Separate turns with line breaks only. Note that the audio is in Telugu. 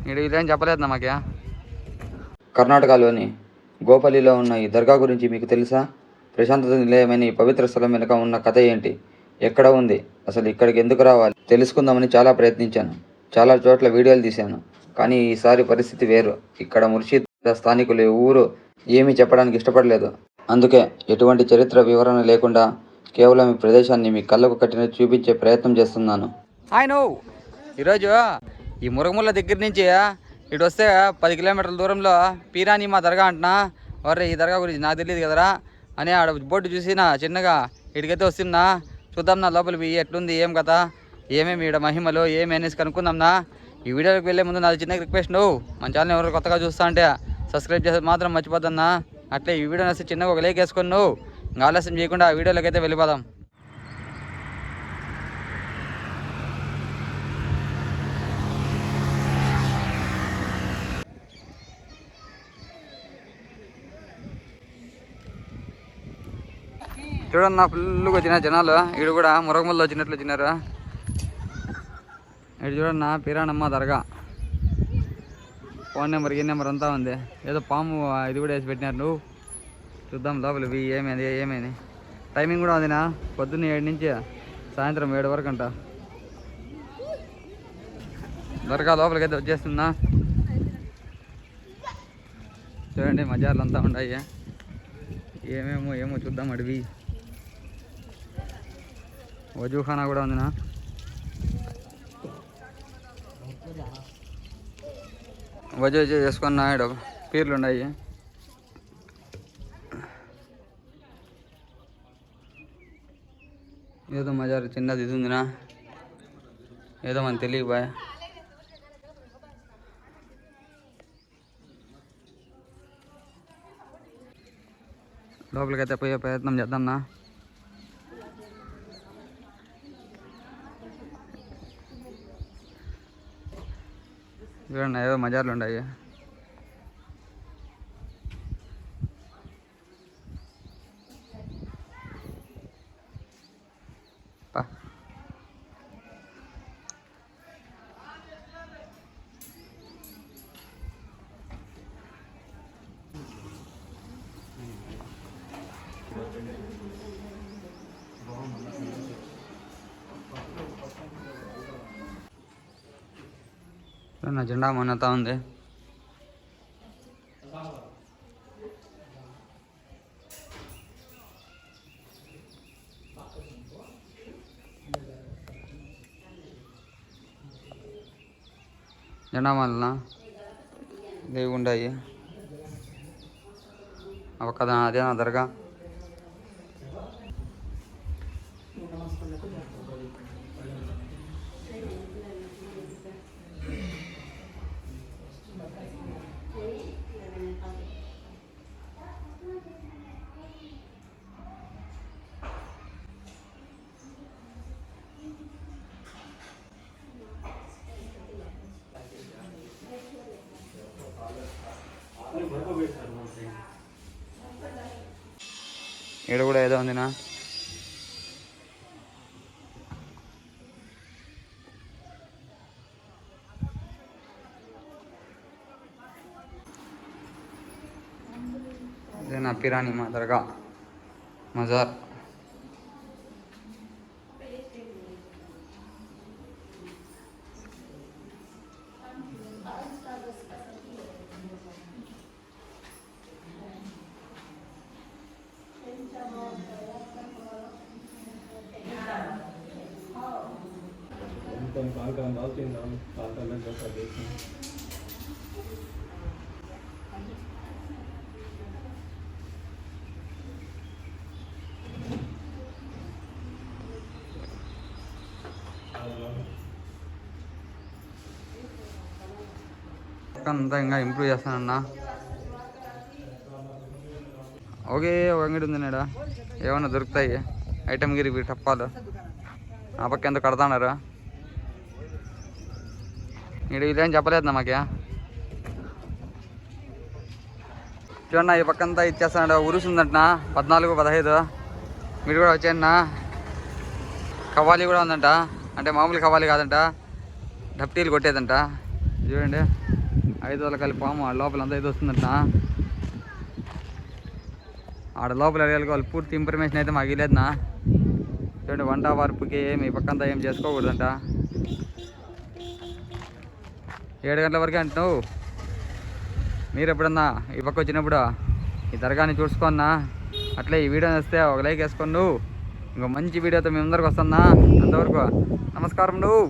ఇదేం చెప్పలేదు మాకే.
కర్ణాటకలోని గోపల్లిలో ఉన్న ఈ దర్గా గురించి మీకు తెలుసా? ప్రశాంతత నిలయమైన ఈ పవిత్ర స్థలం వెనుక ఉన్న కథ ఏంటి? ఎక్కడ ఉంది? అసలు ఇక్కడికి ఎందుకు రావాలి? తెలుసుకుందామని చాలా ప్రయత్నించాను. చాలా చోట్ల వీడియోలు తీశాను. కానీ ఈసారి పరిస్థితి వేరు. ఇక్కడ ముర్షిద్ స్థానికులు ఊరు ఏమీ చెప్పడానికి ఇష్టపడలేదు. అందుకే ఎటువంటి చరిత్ర వివరణ లేకుండా కేవలం ఈ ప్రదేశాన్ని మీ కళ్ళకు కట్టినట్టు చూపించే ప్రయత్నం చేస్తున్నాను.
ఈరోజు ఈ మురగముల దగ్గర నుంచి ఇటు వస్తే 10 కిలోమీటర్ల దూరంలో పీరాని మా దర్గా అంటున్నా. ఈ దర్గా గురించి నాకు తెలియదు కదరా అని ఆడ బోర్డు చూసిన చిన్నగా ఇటుకైతే వస్తున్నా. చూద్దాం నా లోపల ఎట్లుంది, ఏం కదా, ఏమేమి ఈడ మహిమలు ఏమి అనేసి కనుక్కుందాంనా. ఈ వీడియోకి వెళ్ళే ముందు నాది చిన్న రిక్వెస్ట్, నువ్వు మన ఛానల్ ఎవరు కొత్తగా చూస్తా అంటే సబ్స్క్రైబ్ చేసి మాత్రం మర్చిపోద్దన్నా. అట్లే ఈ వీడియో నచ్చి చిన్నగా ఒక లైక్ వేసుకొని నువ్వు ఇంకా ఆలస్యం చేయకుండా ఆ వీడియోలోకి అయితే వెళ్ళిపోదాం. చూడన్నా ఫుల్గా వచ్చిన జనాలు. ఇడు కూడా మురగముల్లో వచ్చినట్లు వచ్చినారు. ఇటు చూడన్నా పీరానమ్మ దర్గా. ఫోన్ నెంబర్ నెంబర్ అంతా ఉంది. ఏదో పాము ఇది కూడా వేసి పెట్టినారు. నువ్వు చూద్దాం లోపల ఏమైంది. టైమింగ్ కూడా ఉందినా, పొద్దున్న 7 నుంచి సాయంత్రం 7 వరకు అంట. దర్గా లోపలికైతే వచ్చేస్తున్నా. చూడండి మజార్లు అంతా ఉన్నాయి. ఏమో చూద్దాం. అడివి వజూఖానా కూడా ఉందినా. వజూ చేసుకున్నా. ఇక్కడ పీర్లు ఉన్నాయి. ఏదో మజారు చిన్నది ఇది ఉందినా, ఏదో మనకు తెలియదు బాయ్. లోపలికైతే పోయే ప్రయత్నం చేద్దాంనా. చూడండి ఏదో మజార్లు ఉన్నాయి. నా జెండా మొన్నతా ఉంది. జెండా వలన దేవి ఉన్నాయి. ఒక్కదా అదే నా దర్గా. ఇక్కడ కూడా ఏదో ఉందినా. ఇదే నా పీరాని మా దర్గా మజార్. అంతా ఇంకా ఇంప్రూవ్ చేస్తానన్నా. ఓకే ఒక అంగడి ఉంది నేడ, ఏమన్నా దొరుకుతాయి ఐటమ్ గిరి టప్పాలు. ఆ పక్క ఎంత కడతాడారు. వీడు ఇదేం చెప్పలేదు మాకే. చూడన్నా ఈ పక్కంతా ఇచ్చేస్తాడు. ఉరుసు ఉందంట 14, 15. మీరు కూడా వచ్చేయన్నా. కవ్వాలి కూడా ఉందంట, అంటే మామూలు కవ్వాలి కాదంట, డప్టీలు కొట్టేదంట. చూడండి ఐదు వందల కలిపి పాము ఆడ లోపల అంతా ఇది వస్తుందంట. ఆడ లోపల వెళ్ళాలి పూర్తి ఇన్ఫర్మేషన్ అయితే మాకు ఇలేదన్నా. చూడండి వంట వరపుకి మీ పక్కంతా ఏం చేసుకోకూడదంట. 7 గంటల వరకే అంటున్నావు. మీరు ఎప్పుడన్నా ఈ పక్క వచ్చినప్పుడు ఈ దర్గాని చూసుకున్నా అట్లే ఈ వీడియో వస్తే ఒక లైక్ వేసుకొని నువ్వు ఇంకో మంచి వీడియోతో మేము ముందరికి వస్తున్నా. అంతవరకు నమస్కారం నువ్వు.